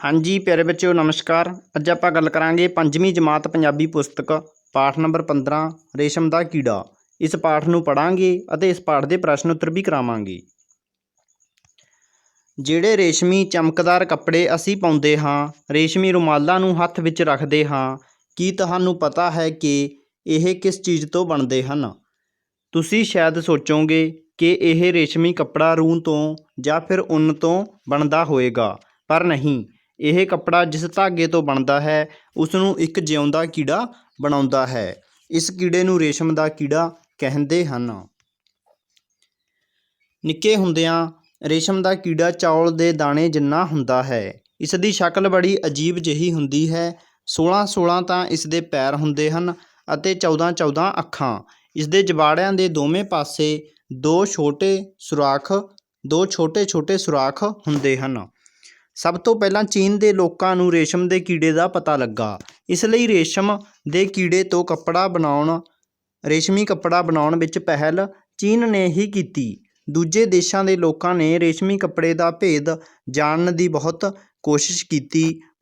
हाँ जी प्यारे बच्चों नमस्कार। अज आप गल करांगे पंजवीं जमात पंजाबी पुस्तक पाठ नंबर 15 रेशम का कीड़ा। इस पाठ नूं पढ़ांगे अते इस पाठ के प्रश्न उत्तर भी करावांगे। ਜਿਹੜੇ रेशमी चमकदार कपड़े असीं पाउंदे हां, रेशमी रुमालां नूं हत्थ विच रखदे हां, की तुहानूं पता है कि ਇਹ किस चीज़ तो ਬਣਦੇ ਹਨ? ਤੁਸੀਂ शायद सोचोगे कि ਇਹ रेशमी कपड़ा रूह तो ਜਾਂ फिर ਉੱਨ ਤੋਂ ਬਣਦਾ ਹੋਏਗਾ, पर नहीं। ਇਹ कपड़ा जिस धागे तो बनता है उसनूं एक जिउंदा कीड़ा बनाउंदा है। इस कीड़े नूं रेशम का कीड़ा कहते हैं। निक्के हुंदियां रेशम का कीड़ा चौल के दाने जिन्ना हुंदा है। इसकी शक्ल बड़ी अजीब जही हुंदी है। 16 तां इसदे पैर हुंदे हन अते 14 अखां। इसदे जबाड़ियां दे दोवें पासे दो छोटे छोटे सुराख हुंदे हन। सब तो पहलां चीन के लोकां नूं रेशम के कीड़े का पता लगा। इसलिए रेशम के कीड़े तो रेशमी कपड़ा बनाउण विच पहल चीन ने ही कीती। दूजे देशों के लोगों ने रेशमी कपड़े का भेद जानने की बहुत कोशिश की,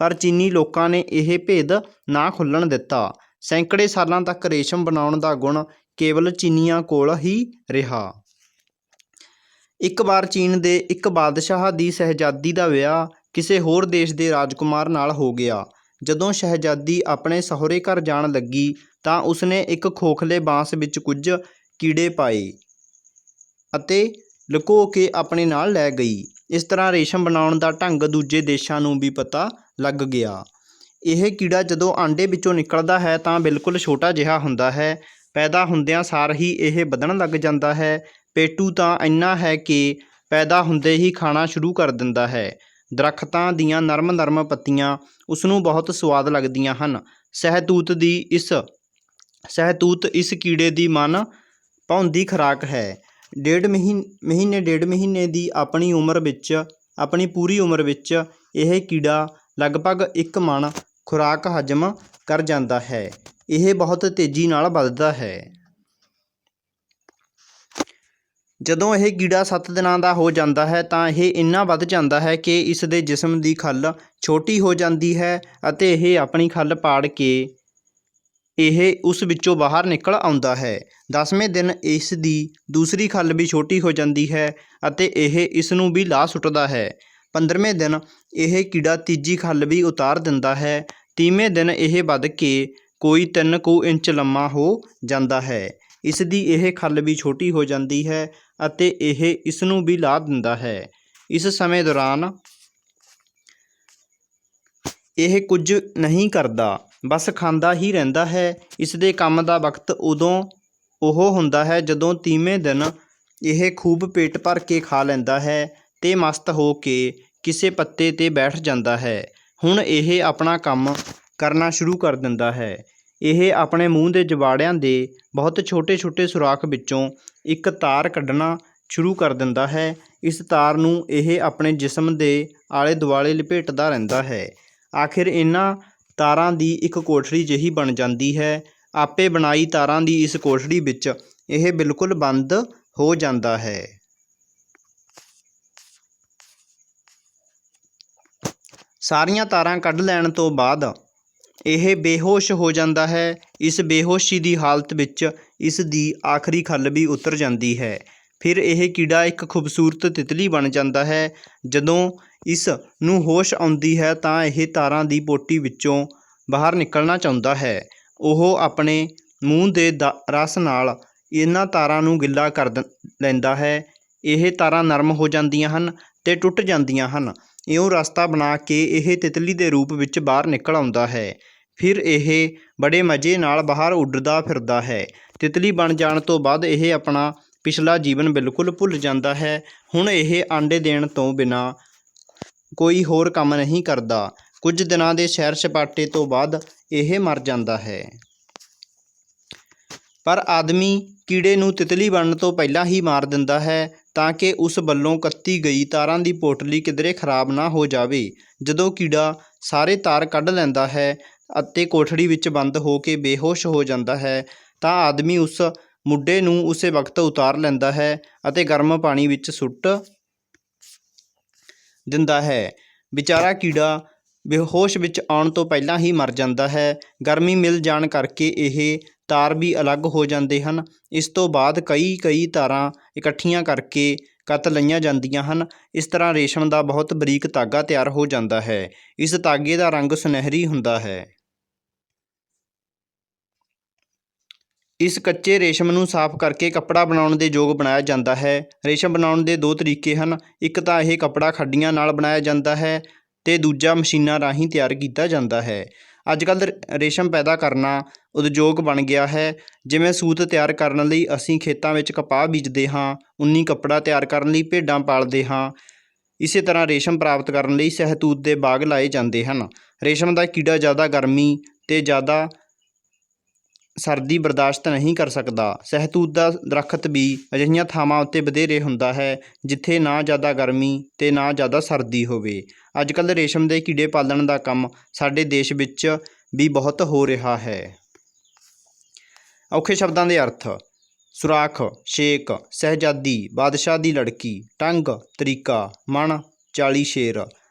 पर चीनी लोगों ने यह भेद ना खुल्लण दिता। सैकड़े सालों तक रेशम बनाउण का गुण केवल चीनियां कोल ही रहा। एक बार चीन के एक बादशाह की शहजादी का विआह किसी होर देश के राजकुमार नाल हो गया। जदों शहजादी अपने सहुरे घर जाण लगी तां उसने एक खोखले बांस विच कुछ कीड़े पाए अते लुको के अपने नाल लै गई। इस तरह रेशम बनाउण दा ढंग दूजे देशां नूं भी पता लग गया। यह कीड़ा जदों आंडे विचों निकलदा है तां बिल्कुल छोटा जिहा हुंदा है। पैदा हुंदियां सार ही यह वधण लग जांदा है। पेटू तां इन्ना है कि पैदा हुंदे ही खाना शुरू कर दिंदा है। दरख्तां दीयां नरम नरम पत्तियां उसनूं बहुत स्वाद लगदियां हन। सहतूत इस कीड़े की मन भाउंदी खुराक है। डेढ़ महीने की अपनी पूरी उम्र विच यह कीड़ा लगभग 1 मन खुराक हजम कर जाता है। यह बहुत तेज़ी नाल वधदा है। जदों यह कीड़ा 7 दिनों का हो जाता है तो यह इन्ना वध जाता है कि इसके जिस्म की खल छोटी हो जाती है अते यह अपनी खल पाड़ के यह उस विचों बाहर निकल आउंदा है। 10वें दिन इसकी दूसरी खल भी छोटी हो जाती है अते यह इसनूं भी ला सुट्टदा है। 15वें दिन यह कीड़ा तीजी खल भी उतार दिंदा है। 30वें दिन यह वध के कोई 3 इंच लम्मा हो जाता है। इसकी यह खल भी छोटी हो जाती है अते यह इसनूं भी ला दिंदा है। इस समय दौरान यह कुछ नहीं करता, बस खांदा ही रहिंदा है। इसके काम का वक्त उदों हुंदा है जदों 30वें दिन यह खूब पेट भर के खा लैंदा है ते मस्त हो के किसी पत्ते ते बैठ जाता है। हुण यह अपना काम करना शुरू कर दिंदा है। यह अपने मूँह के जबाड़ियां दे बहुत छोटे छोटे सुराख विचों एक तार कढ़ना शुरू कर दिंदा है। इस तार नूं यह अपने जिस्म के आले दुआले लपेटदा रहिंदा है। आखिर इन्हां तारां दी एक कोठड़ी जही बन जाती है। आपे बनाई तारां दी इस कोठड़ी विच यह बिल्कुल बंद हो जाता है। सारियां तारां कढ़ लैण तो बाद यह बेहोश हो जाता है। इस बेहोशी की हालत विच इसकी आखिरी खल भी उतर जाती है। फिर यह कीड़ा एक खूबसूरत तितली बन जाता है। जदों इस नूं होश आउंदी है तां यह तारां दी पोटी विचों बाहर निकलना चाहुंदा है। ਉਹ अपने मूँह के रस नाल इन्हां तारां नूं गिला कर लैंदा है। यह तारां नरम हो जांदियां हन ते टुट जांदियां हन। इउं रस्ता बना के यह तितली के रूप विच बाहर निकल आउंदा है। फिर यह बड़े मज़े नाल बाहर उड्डदा फिरदा है। तितली बन जाण तो बाद यह अपना पिछला जीवन बिल्कुल भुल जाता है। हुण यह आंडे देण तो बिना कोई होर काम नहीं करता। कुछ दिनों के सैर सपाटे तो बाद यह मर जाता है। पर आदमी कीड़े नूं तितली बनने तो पहला ही मार दिंदा है ताकि उस वल्लों कत्ती गई तारां दी पोटली किधरे खराब ना हो जावे। जदों कीड़ा सारे तार कढ़ लैंदा है अते कोठड़ी विच बंद हो के बेहोश हो जाता है तां आदमी उस मुड्डे नूं उसे वक्त उतार लैंदा है अते गर्म पानी विच सुੱਟ दिंदा है। बेचारा कीड़ा ਬੇਹੋਸ਼ ਵਿੱਚ ਆਉਣ ਤੋਂ ਪਹਿਲਾਂ ਹੀ ਮਰ ਜਾਂਦਾ ਹੈ। ਗਰਮੀ ਮਿਲ ਜਾਣ ਕਰਕੇ ਇਹ ਤਾਰ ਵੀ ਅਲੱਗ ਹੋ ਜਾਂਦੇ ਹਨ। ਇਸ ਤੋਂ ਬਾਅਦ ਕਈ ਤਾਰਾਂ ਇਕੱਠੀਆਂ ਕਰਕੇ ਕੱਤ ਲਈਆਂ ਜਾਂਦੀਆਂ ਹਨ। ਇਸ ਤਰ੍ਹਾਂ ਰੇਸ਼ਮ ਦਾ ਬਹੁਤ ਬਰੀਕ ਧਾਗਾ ਤਿਆਰ ਹੋ ਜਾਂਦਾ ਹੈ। ਇਸ ਧਾਗੇ ਦਾ ਰੰਗ ਸੁਨਹਿਰੀ ਹੁੰਦਾ ਹੈ। ਇਸ ਕੱਚੇ ਰੇਸ਼ਮ ਨੂੰ ਸਾਫ਼ ਕਰਕੇ ਕੱਪੜਾ ਬਣਾਉਣ ਦੇ ਯੋਗ ਬਣਾਇਆ ਜਾਂਦਾ ਹੈ। ਰੇਸ਼ਮ ਬਣਾਉਣ ਦੇ ਦੋ ਤਰੀਕੇ ਹਨ। ਇੱਕ ਤਾਂ ਇਹ ਕੱਪੜਾ ਖੱਡੀਆਂ ਨਾਲ ਬਣਾਇਆ ਜਾਂਦਾ ਹੈ ਅਤੇ ਦੂਜਾ ਮਸ਼ੀਨਾਂ ਰਾਹੀਂ ਤਿਆਰ ਕੀਤਾ ਜਾਂਦਾ ਹੈ। ਅੱਜ ਕੱਲ੍ਹ ਰੇਸ਼ਮ ਪੈਦਾ ਕਰਨਾ ਉਦਯੋਗ ਬਣ ਗਿਆ ਹੈ। ਜਿਵੇਂ ਸੂਤ ਤਿਆਰ ਕਰਨ ਲਈ ਅਸੀਂ ਖੇਤਾਂ ਵਿੱਚ ਕਪਾਹ ਬੀਜਦੇ ਹਾਂ, ਉੱਨੀ ਕੱਪੜਾ ਤਿਆਰ ਕਰਨ ਲਈ ਭੇਡਾਂ ਪਾਲਦੇ ਹਾਂ। ਇਸੇ ਤਰ੍ਹਾਂ ਰੇਸ਼ਮ ਪ੍ਰਾਪਤ ਕਰਨ ਲਈ ਸ਼ਹਿਤੂਤ ਦੇ ਬਾਗ ਲਾਏ ਜਾਂਦੇ ਹਨ। ਰੇਸ਼ਮ ਦਾ ਕੀੜਾ ਜ਼ਿਆਦਾ ਗਰਮੀ ਅਤੇ ਜ਼ਿਆਦਾ ਸਰਦੀ ਬਰਦਾਸ਼ਤ ਨਹੀਂ ਕਰ ਸਕਦਾ। ਸ਼ਹਿਤੂਤ ਦਾ ਦਰੱਖਤ ਵੀ ਅਜਿਹੀਆਂ ਥਾਵਾਂ ਉੱਤੇ ਵਧੇਰੇ ਹੁੰਦਾ ਹੈ ਜਿੱਥੇ ਨਾ ਜ਼ਿਆਦਾ ਗਰਮੀ ਅਤੇ ਨਾ ਜ਼ਿਆਦਾ ਸਰਦੀ ਹੋਵੇ। ਅੱਜ ਕੱਲ੍ਹ ਰੇਸ਼ਮ ਦੇ ਕੀੜੇ ਪਾਲਣ ਦਾ ਕੰਮ ਸਾਡੇ ਦੇਸ਼ ਵਿੱਚ ਵੀ ਬਹੁਤ ਹੋ ਰਿਹਾ ਹੈ। ਔਖੇ ਸ਼ਬਦਾਂ ਦੇ ਅਰਥ: ਸੁਰਾਖ, ਛੇਕ, ਸ਼ਹਿਜ਼ਾਦੀ, ਬਾਦਸ਼ਾਹ ਦੀ ਲੜਕੀ, ਟੰਗ, ਤਰੀਕਾ, ਮਣ, 40 ਸ਼ੇਰ,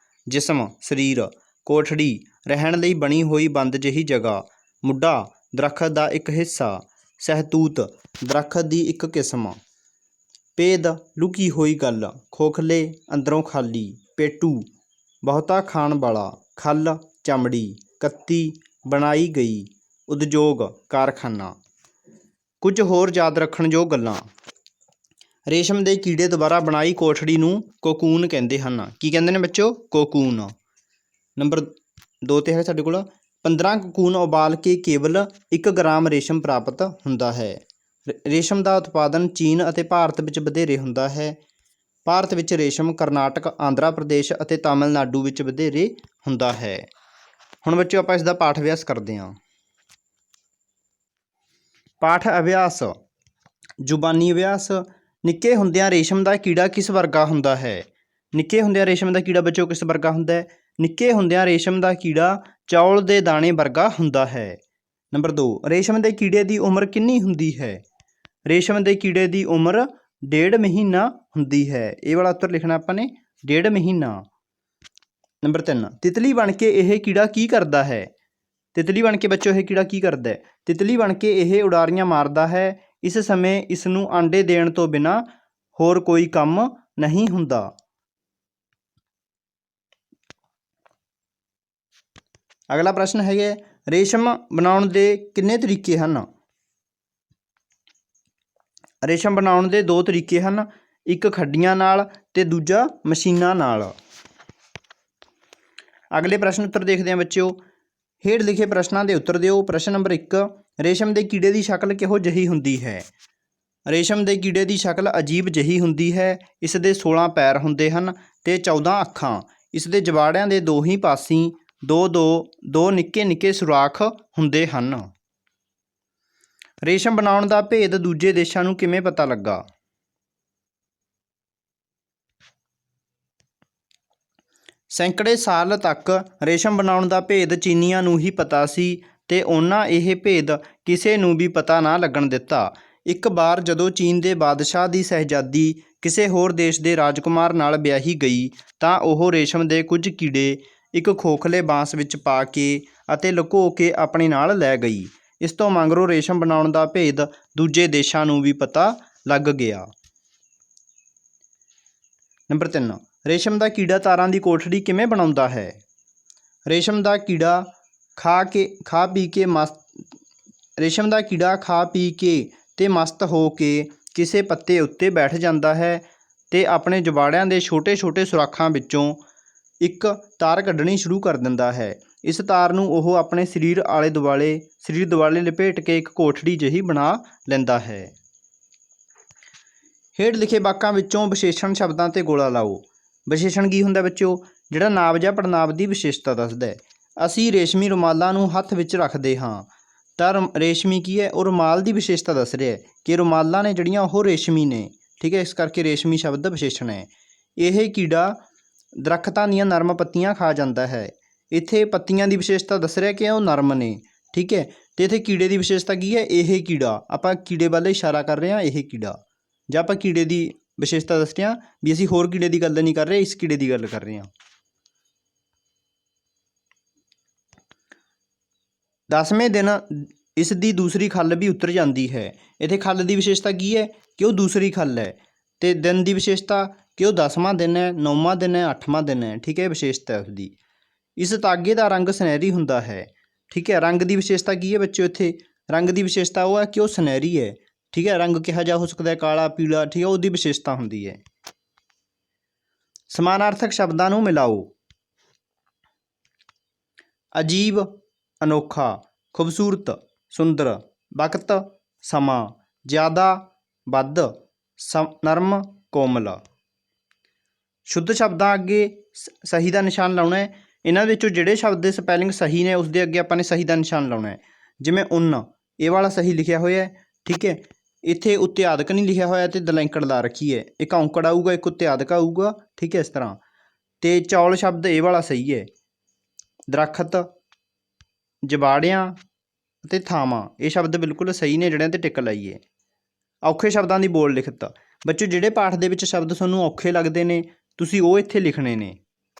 ਜਿਸਮ, ਸਰੀਰ, ਕੋਠੜੀ, ਰਹਿਣ ਲਈ ਬਣੀ ਹੋਈ ਬੰਦ ਜਿਹੀ ਜਗ੍ਹਾ, ਮੁੱਢਾ, ਦਰੱਖਤ ਦਾ ਇੱਕ ਹਿੱਸਾ, ਸ਼ਹਿਤੂਤ, ਦਰੱਖਤ ਦੀ ਇੱਕ ਕਿਸਮ, ਭੇਦ, ਲੁਕੀ ਹੋਈ ਗੱਲ, ਖੋਖਲੇ, ਅੰਦਰੋਂ ਖਾਲੀ, ਪੇਟੂ, ਬਹੁਤਾ ਖਾਣ ਵਾਲਾ, ਖੱਲ, ਚਮੜੀ, ਕੱਤੀ, ਬਣਾਈ ਗਈ, ਉਦਯੋਗ, ਕਾਰਖਾਨਾ। ਕੁਝ ਹੋਰ ਯਾਦ ਰੱਖਣਯੋਗ ਗੱਲਾਂ: ਰੇਸ਼ਮ ਦੇ ਕੀੜੇ ਦੁਆਰਾ ਬਣਾਈ ਕੋਠੜੀ ਨੂੰ ਕੋਕੂਨ ਕਹਿੰਦੇ ਹਨ। ਕੀ ਕਹਿੰਦੇ ਨੇ ਬੱਚੋ? ਕੋਕੂਨ। ਨੰਬਰ 2 'ਤੇ ਹੈ ਸਾਡੇ ਕੋਲ 15 ਕੋਕੂਨ ਉਬਾਲ ਕੇ ਕੇਵਲ 1 ਗ੍ਰਾਮ ਰੇਸ਼ਮ ਪ੍ਰਾਪਤ ਹੁੰਦਾ ਹੈ। ਰੇਸ਼ਮ ਦਾ ਉਤਪਾਦਨ ਚੀਨ ਅਤੇ ਭਾਰਤ ਵਿੱਚ ਵਧੇਰੇ ਹੁੰਦਾ ਹੈ। ਭਾਰਤ ਵਿੱਚ ਰੇਸ਼ਮ ਕਰਨਾਟਕ, ਆਂਧਰਾ ਪ੍ਰਦੇਸ਼ ਅਤੇ ਤਾਮਿਲਨਾਡੂ ਵਿੱਚ ਵਧੇਰੇ ਹੁੰਦਾ ਹੈ। ਹੁਣ ਬੱਚੋ ਆਪਾਂ ਇਸ ਦਾ ਪਾਠ ਅਭਿਆਸ ਕਰਦੇ ਹਾਂ। ਪਾਠ ਅਭਿਆਸ। ਜ਼ੁਬਾਨੀ ਅਭਿਆਸ। ਨਿੱਕੇ ਹੁੰਦਿਆਂ ਰੇਸ਼ਮ ਦਾ ਕੀੜਾ ਕਿਸ ਵਰਗਾ ਹੁੰਦਾ ਹੈ? ਨਿੱਕੇ ਹੁੰਦਿਆਂ ਰੇਸ਼ਮ ਦਾ ਕੀੜਾ ਬੱਚੋ ਕਿਸ ਵਰਗਾ ਹੁੰਦਾ ਹੈ? ਨਿੱਕੇ ਹੁੰਦਿਆਂ ਰੇਸ਼ਮ ਦਾ ਕੀੜਾ ਚੌਲ ਦੇ ਦਾਣੇ ਵਰਗਾ ਹੁੰਦਾ ਹੈ। ਨੰਬਰ 2, ਰੇਸ਼ਮ ਦੇ ਕੀੜੇ ਦੀ ਉਮਰ ਕਿੰਨੀ ਹੁੰਦੀ ਹੈ? ਰੇਸ਼ਮ ਦੇ ਕੀੜੇ ਦੀ ਉਮਰ 1.5 ਮਹੀਨਾ ਹੁੰਦੀ ਹੈ। ਇਹ ਵਾਲਾ ਉੱਤਰ ਲਿਖਣਾ ਆਪਾਂ ਨੇ, 1.5 ਮਹੀਨਾ। ਨੰਬਰ 3, ਤਿਤਲੀ ਬਣ ਕੇ ਇਹ ਕੀੜਾ ਕੀ ਕਰਦਾ ਹੈ? ਤਿਤਲੀ ਬਣ ਕੇ ਬੱਚੋ ਇਹ ਕੀੜਾ ਕੀ ਕਰਦਾ ਹੈ? ਤਿਤਲੀ ਬਣ ਕੇ ਇਹ ਉਡਾਰੀਆਂ ਮਾਰਦਾ ਹੈ। ਇਸ ਸਮੇਂ ਇਸ ਨੂੰ ਆਂਡੇ ਦੇਣ ਤੋਂ ਬਿਨਾਂ ਹੋਰ ਕੋਈ ਕੰਮ ਨਹੀਂ ਹੁੰਦਾ। ਅਗਲਾ ਪ੍ਰਸ਼ਨ ਹੈਗਾ, ਰੇਸ਼ਮ ਬਣਾਉਣ ਦੇ ਕਿੰਨੇ ਤਰੀਕੇ ਹਨ? ਰੇਸ਼ਮ ਬਣਾਉਣ ਦੇ 2 ਤਰੀਕੇ ਹਨ, ਇੱਕ ਖੱਡੀਆਂ ਨਾਲ ਅਤੇ ਦੂਜਾ ਮਸ਼ੀਨਾਂ ਨਾਲ। ਅਗਲੇ ਪ੍ਰਸ਼ਨ ਉੱਤਰ ਦੇਖਦੇ ਹਾਂ ਬੱਚਿਓ। ਹੇਠ ਲਿਖੇ ਪ੍ਰਸ਼ਨਾਂ ਦੇ ਉੱਤਰ ਦਿਓ। ਪ੍ਰਸ਼ਨ ਨੰਬਰ 1, ਰੇਸ਼ਮ ਦੇ ਕੀੜੇ ਦੀ ਸ਼ਕਲ ਕਿਹੋ ਜਿਹੀ ਹੁੰਦੀ ਹੈ? ਰੇਸ਼ਮ ਦੇ ਕੀੜੇ ਦੀ ਸ਼ਕਲ ਅਜੀਬ ਜਿਹੀ ਹੁੰਦੀ ਹੈ। ਇਸ ਦੇ 16 ਪੈਰ ਹੁੰਦੇ ਹਨ ਅਤੇ 14 ਅੱਖਾਂ। ਇਸ ਦੇ ਜਬਾੜਿਆਂ ਦੇ 2 ਹੀ ਪਾਸੀਂ ਦੋ ਨਿੱਕੇ ਨਿੱਕੇ ਸੁਰਾਖ ਹੁੰਦੇ ਹਨ। ਰੇਸ਼ਮ ਬਣਾਉਣ ਦਾ ਭੇਦ ਦੂਜੇ ਦੇਸ਼ਾਂ ਨੂੰ ਕਿਵੇਂ ਪਤਾ ਲੱਗਾ? ਸੈਂਕੜੇ ਸਾਲ ਤੱਕ ਰੇਸ਼ਮ ਬਣਾਉਣ ਦਾ ਭੇਦ ਚੀਨੀਆਂ ਨੂੰ ਹੀ ਪਤਾ ਸੀ ਅਤੇ ਉਹਨਾਂ ਇਹ ਭੇਦ ਕਿਸੇ ਨੂੰ ਵੀ ਪਤਾ ਨਾ ਲੱਗਣ ਦਿੱਤਾ। ਇੱਕ ਵਾਰ ਜਦੋਂ ਚੀਨ ਦੇ ਬਾਦਸ਼ਾਹ ਦੀ ਸ਼ਹਿਜ਼ਾਦੀ ਕਿਸੇ ਹੋਰ ਦੇਸ਼ ਦੇ ਰਾਜਕੁਮਾਰ ਨਾਲ ਵਿਆਹੀ ਗਈ ਤਾਂ ਉਹ ਰੇਸ਼ਮ ਦੇ ਕੁਝ ਕੀੜੇ ਇੱਕ ਖੋਖਲੇ ਬਾਂਸ ਵਿੱਚ ਪਾ ਕੇ ਅਤੇ ਲੁਕੋ ਕੇ ਆਪਣੇ ਨਾਲ ਲੈ ਗਈ। ਇਸ ਤੋਂ ਮਗਰੋਂ ਰੇਸ਼ਮ ਬਣਾਉਣ ਦਾ ਭੇਦ ਦੂਜੇ ਦੇਸ਼ਾਂ ਨੂੰ ਵੀ ਪਤਾ ਲੱਗ ਗਿਆ। ਨੰਬਰ 3, ਰੇਸ਼ਮ ਦਾ ਕੀੜਾ ਤਾਰਾਂ ਦੀ ਕੋਠੜੀ ਕਿਵੇਂ ਬਣਾਉਂਦਾ ਹੈ? ਰੇਸ਼ਮ ਦਾ ਕੀੜਾ ਖਾ ਪੀ ਕੇ ਤੇ ਮਸਤ ਹੋ ਕੇ ਕਿਸੇ ਪੱਤੇ ਉੱਤੇ ਬੈਠ ਜਾਂਦਾ ਹੈ ਅਤੇ ਆਪਣੇ ਜਬਾੜਿਆਂ ਦੇ ਛੋਟੇ ਛੋਟੇ ਸੁਰਾਖਾਂ ਵਿੱਚੋਂ ਇੱਕ ਤਾਰ ਕੱਢਣੀ ਸ਼ੁਰੂ ਕਰ ਦਿੰਦਾ ਹੈ। ਇਸ ਤਾਰ ਨੂੰ ਉਹ ਆਪਣੇ ਸਰੀਰ ਦੁਆਲੇ ਲਪੇਟ ਕੇ ਇੱਕ ਕੋਠੜੀ ਜਿਹੀ ਬਣਾ ਲੈਂਦਾ ਹੈ। ਹੇਠ ਲਿਖੇ ਵਾਕਾਂ ਵਿੱਚੋਂ ਵਿਸ਼ੇਸ਼ਣ ਸ਼ਬਦਾਂ 'ਤੇ ਗੋਲਾ ਲਾਓ। ਵਿਸ਼ੇਸ਼ਣ ਕੀ ਹੁੰਦਾ ਬੱਚਿਓ? ਜਿਹੜਾ ਨਾਂਵ ਜਾਂ ਪੜਨਾਂਵ ਦੀ ਵਿਸ਼ੇਸ਼ਤਾ ਦੱਸਦਾ ਹੈ। ਅਸੀਂ ਰੇਸ਼ਮੀ ਰੁਮਾਲਾਂ ਨੂੰ ਹੱਥ ਵਿੱਚ ਰੱਖਦੇ ਹਾਂ ਤਾਂ ਰੇਸ਼ਮੀ ਕੀ ਹੈ? ਉਹ ਰੁਮਾਲ ਦੀ ਵਿਸ਼ੇਸ਼ਤਾ ਦੱਸ ਰਿਹਾ ਕਿ ਰੁਮਾਲਾਂ ਨੇ ਜਿਹੜੀਆਂ ਉਹ ਰੇਸ਼ਮੀ ਨੇ। ਠੀਕ ਹੈ, ਇਸ ਕਰਕੇ ਰੇਸ਼ਮੀ ਸ਼ਬਦ ਵਿਸ਼ੇਸ਼ਣ ਹੈ। ਇਹ ਕੀੜਾ ਦਰੱਖਤਾਂ ਦੀਆਂ ਨਰਮ ਪੱਤੀਆਂ ਖਾ ਜਾਂਦਾ ਹੈ। ਇੱਥੇ ਪੱਤੀਆਂ ਦੀ ਵਿਸ਼ੇਸ਼ਤਾ ਦੱਸ ਰਿਹਾ ਕਿ ਉਹ ਨਰਮ ਨੇ। ਠੀਕ ਹੈ, ਅਤੇ ਇੱਥੇ ਕੀੜੇ ਦੀ ਵਿਸ਼ੇਸ਼ਤਾ ਕੀ ਹੈ? ਇਹ ਕੀੜਾ, ਆਪਾਂ ਕੀੜੇ ਵੱਲ ਇਸ਼ਾਰਾ ਕਰ ਰਹੇ ਹਾਂ, ਇਹ ਕੀੜਾ, ਜਾਂ ਆਪਾਂ ਕੀੜੇ ਦੀ ਵਿਸ਼ੇਸ਼ਤਾ ਦੱਸ ਰਹੇ ਹਾਂ ਵੀ ਅਸੀਂ ਹੋਰ ਕੀੜੇ ਦੀ ਗੱਲ ਨਹੀਂ ਕਰ ਰਹੇ, ਇਸ ਕੀੜੇ ਦੀ ਗੱਲ ਕਰ ਰਹੇ ਹਾਂ। 10ਵੇਂ ਦਿਨ ਇਸ ਦੀ ਦੂਸਰੀ ਖੱਲ ਵੀ ਉਤਰ ਜਾਂਦੀ ਹੈ। ਇੱਥੇ ਖੱਲ ਦੀ ਵਿਸ਼ੇਸ਼ਤਾ ਕੀ ਹੈ ਕਿ ਉਹ ਦੂਸਰੀ ਖੱਲ ਹੈ, ਅਤੇ ਦਿਨ ਦੀ ਵਿਸ਼ੇਸ਼ਤਾ ਕਿ ਉਹ 10ਵਾਂ ਦਿਨ ਹੈ, 9ਵਾਂ ਦਿਨ ਹੈ, 8ਵਾਂ ਦਿਨ ਹੈ। ਠੀਕ ਹੈ, ਵਿਸ਼ੇਸ਼ਤਾ ਹੈ ਉਸਦੀ। ਇਸ ਤਾਗੇ ਦਾ ਰੰਗ ਸੁਨਹਿਰੀ ਹੁੰਦਾ ਹੈ। ਠੀਕ ਹੈ, ਰੰਗ ਦੀ ਵਿਸ਼ੇਸ਼ਤਾ ਕੀ ਹੈ ਬੱਚਿਓ? ਇੱਥੇ ਰੰਗ ਦੀ ਵਿਸ਼ੇਸ਼ਤਾ ਉਹ ਹੈ ਕਿ ਉਹ ਸੁਨਹਿਰੀ ਹੈ। ਠੀਕ ਹੈ, ਰੰਗ ਕਿਹੋ ਜਿਹਾ ਹੋ ਸਕਦਾ ਹੈ? ਕਾਲਾ, ਪੀਲਾ। ਠੀਕ ਹੈ, ਉਹਦੀ ਵਿਸ਼ੇਸ਼ਤਾ ਹੁੰਦੀ ਹੈ। ਸਮਾਨਾਰਥਕ ਸ਼ਬਦਾਂ ਨੂੰ ਮਿਲਾਓ। ਅਜੀਬ, ਅਨੋਖਾ, ਖੂਬਸੂਰਤ, ਸੁੰਦਰ, ਵਕਤ, ਸਮਾਂ, ਜ਼ਿਆਦਾ, ਵੱਧ, ਨਰਮ, ਕੋਮਲ। ਸ਼ੁੱਧ ਸ਼ਬਦਾਂ ਅੱਗੇ ਸਹੀ ਦਾ ਨਿਸ਼ਾਨ ਲਾਉਣਾ ਹੈ। ਇਹਨਾਂ ਵਿੱਚੋਂ ਜਿਹੜੇ ਸ਼ਬਦ ਦੇ ਸਪੈਲਿੰਗ ਸਹੀ ਨੇ ਉਸਦੇ ਅੱਗੇ ਆਪਾਂ ਨੇ ਸਹੀ ਦਾ ਨਿਸ਼ਾਨ ਲਾਉਣਾ ਹੈ। ਜਿਵੇਂ ਉੱਨ, ਇਹ ਵਾਲਾ ਸਹੀ ਲਿਖਿਆ ਹੋਇਆ ਹੈ। ਠੀਕ ਹੈ, ਇੱਥੇ ਉੱਤੇ ਆਦਿਕ ਨਹੀਂ ਲਿਖਿਆ ਹੋਇਆ ਅਤੇ ਦਲੈਂਕੜ ਲਾ ਰੱਖੀ ਹੈ। ਇੱਕ ਔਂਕੜ ਆਊਗਾ, ਇੱਕ ਉੱਤੇ ਆਦਿਕ ਆਊਗਾ। ਠੀਕ ਹੈ, ਇਸ ਤਰ੍ਹਾਂ। ਅਤੇ ਚੌਲ ਸ਼ਬਦ ਇਹ ਵਾਲਾ ਸਹੀ ਹੈ। ਦਰੱਖਤ, ਜਬਾੜਿਆਂ ਅਤੇ ਥਾਵਾਂ, ਇਹ ਸ਼ਬਦ ਬਿਲਕੁਲ ਸਹੀ ਨੇ ਜਿਹੜਿਆਂ 'ਤੇ ਟਿਕ ਲਾਈਏ। ਔਖੇ ਸ਼ਬਦਾਂ ਦੀ ਬੋਲ ਲਿਖਤ। ਬੱਚੇ ਜਿਹੜੇ ਪਾਠ ਦੇ ਵਿੱਚ ਸ਼ਬਦ ਤੁਹਾਨੂੰ ਔਖੇ ਲੱਗਦੇ ਨੇ ਤੁਸੀਂ ਉਹ ਇੱਥੇ ਲਿਖਣੇ ਨੇ।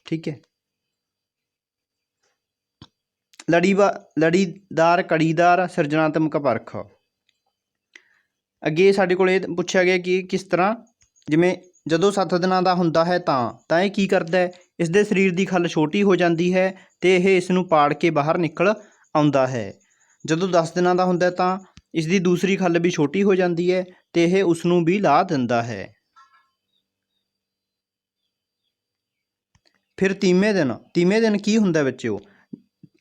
ਠੀਕ ਹੈ, ਲੜੀਦਾਰ, ਕੜੀਦਾਰ, ਸਿਰਜਣਾਤਮਕ ਪਰਖ। ਅੱਗੇ ਸਾਡੇ ਕੋਲ ਇਹ ਪੁੱਛਿਆ ਗਿਆ ਕਿ ਕਿਸ ਤਰ੍ਹਾਂ, ਜਿਵੇਂ ਜਦੋਂ 7 ਦਿਨਾਂ ਦਾ ਹੁੰਦਾ ਹੈ ਤਾਂ ਇਹ ਕੀ ਕਰਦਾ ਹੈ? ਇਸ ਦੇ ਸਰੀਰ ਦੀ ਖੱਲ ਛੋਟੀ ਹੋ ਜਾਂਦੀ ਹੈ ਅਤੇ ਇਹ ਇਸ ਨੂੰ ਪਾੜ ਕੇ ਬਾਹਰ ਨਿਕਲ ਆਉਂਦਾ ਹੈ। ਜਦੋਂ 10 ਦਿਨਾਂ ਦਾ ਹੁੰਦਾ ਤਾਂ ਇਸ ਦੀ ਦੂਸਰੀ ਖੱਲ ਵੀ ਛੋਟੀ ਹੋ ਜਾਂਦੀ ਹੈ ਅਤੇ ਇਹ ਉਸ ਨੂੰ ਵੀ ਲਾਹ ਦਿੰਦਾ ਹੈ। ਫਿਰ 30ਵੇਂ ਦਿਨ ਕੀ ਹੁੰਦਾ ਬੱਚਿਓ?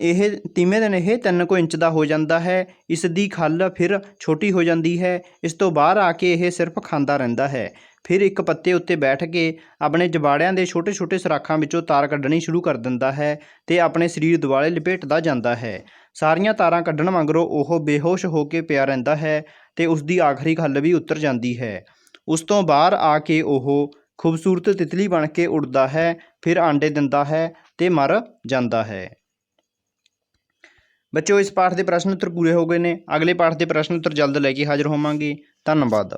ਇਹ 30ਵੇਂ ਦਿਨ ਇਹ 3 ਕੁ ਇੰਚ ਦਾ ਹੋ ਜਾਂਦਾ ਹੈ। ਇਸ ਦੀ ਖੱਲ ਫਿਰ ਛੋਟੀ ਹੋ ਜਾਂਦੀ ਹੈ। ਇਸ ਤੋਂ ਬਾਹਰ ਆ ਕੇ ਇਹ ਸਿਰਫ ਖਾਂਦਾ ਰਹਿੰਦਾ ਹੈ। ਫਿਰ ਇੱਕ ਪੱਤੇ ਉੱਤੇ ਬੈਠ ਕੇ ਆਪਣੇ ਜਬਾੜਿਆਂ ਦੇ ਛੋਟੇ ਛੋਟੇ ਸੁਰਾਖਾਂ ਵਿੱਚੋਂ ਤਾਰ ਕੱਢਣੀ ਸ਼ੁਰੂ ਕਰ ਦਿੰਦਾ ਹੈ ਅਤੇ ਆਪਣੇ ਸਰੀਰ ਦੁਆਲੇ ਲਪੇਟਦਾ ਜਾਂਦਾ ਹੈ। ਸਾਰੀਆਂ ਤਾਰਾਂ ਕੱਢਣ ਮਗਰੋਂ ਉਹ ਬੇਹੋਸ਼ ਹੋ ਕੇ ਪਿਆ ਰਹਿੰਦਾ ਹੈ ਅਤੇ ਉਸ ਦੀ ਆਖਰੀ ਖੱਲ ਵੀ ਉਤਰ ਜਾਂਦੀ ਹੈ। ਉਸ ਤੋਂ ਬਾਹਰ ਆ ਕੇ ਉਹ ਖੂਬਸੂਰਤ ਤਿਤਲੀ ਬਣ ਕੇ ਉੱਡਦਾ ਹੈ, ਫਿਰ ਆਂਡੇ ਦਿੰਦਾ ਹੈ ਅਤੇ ਮਰ ਜਾਂਦਾ ਹੈ। ਬੱਚਿਓ, ਇਸ ਪਾਠ ਦੇ ਪ੍ਰਸ਼ਨ ਉੱਤਰ ਪੂਰੇ ਹੋ ਗਏ ਨੇ। ਅਗਲੇ ਪਾਠ ਦੇ ਪ੍ਰਸ਼ਨ ਉੱਤਰ ਜਲਦ ਲੈ ਕੇ ਹਾਜ਼ਰ ਹੋਵਾਂਗੇ। ਧੰਨਵਾਦ।